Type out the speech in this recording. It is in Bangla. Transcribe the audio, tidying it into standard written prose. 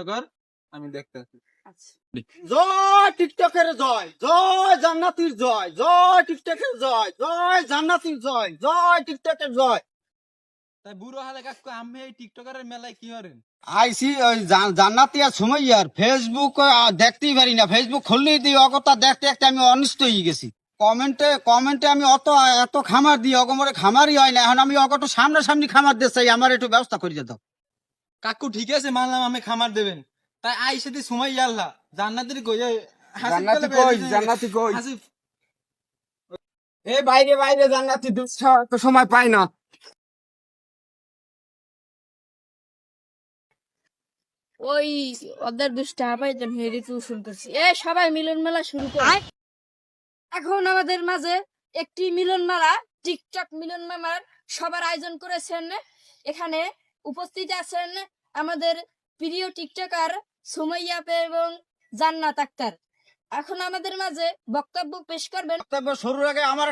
কর, আমি দেখতেছি। আচ্ছা। জয় টিকটকের জয়, জয় জান্নাতির জয়, জয় টিকটকের জয়, জয় জান্নাতির জয়, জয় টিকটকের জয়। তাই বুড়ো হালে কাকু আমি এই টিকটকারের মেলায় কি হরেন? আইসি ওই জান্নাতি আর সুমাইয়ার ফেসবুক দেখতেই পারি না, ফেসবুক খুললেই দিই অগতা দেখতে দেখতে আমি অনিষ্ট হয়ে গেছি। কমেন্টে কমেন্টে আমি এত খামার দিই, অগমরে খামারই হয় না। এখন আমি অগত সামনাসামনি খামার দিয়ে চাই, আমার একটু ব্যবস্থা করিয়ে দাও। কাকু ঠিক আছে মানলাম আমি খামার দেবেন, তাই আই সেদি সময় আল্লাহ জান্নাতের কই জান্নাতি কই, জান্নাতি কই? হাসিফ এ বাইরে বাইরে জান্নাতি তো সময় পাই না। ওই ওদের দুষ্টা পাইতেন হেরি টিউশন করছি। সবাই মিলন মেলা শুরু করে। এখন আমাদের মাঝে একটি মিলন মেলা, টিকটক মিলন মেলার সবার আয়োজন করেছেন। এখানে উপস্থিত আছেন আমাদের প্রিয় টিকটকার সুমাইয়া আপা এবং জান্নাত আক্তার। এখন আমাদের মাঝে বক্তব্য পেশ করবেন। বক্তব্য শুরুর আগে আমার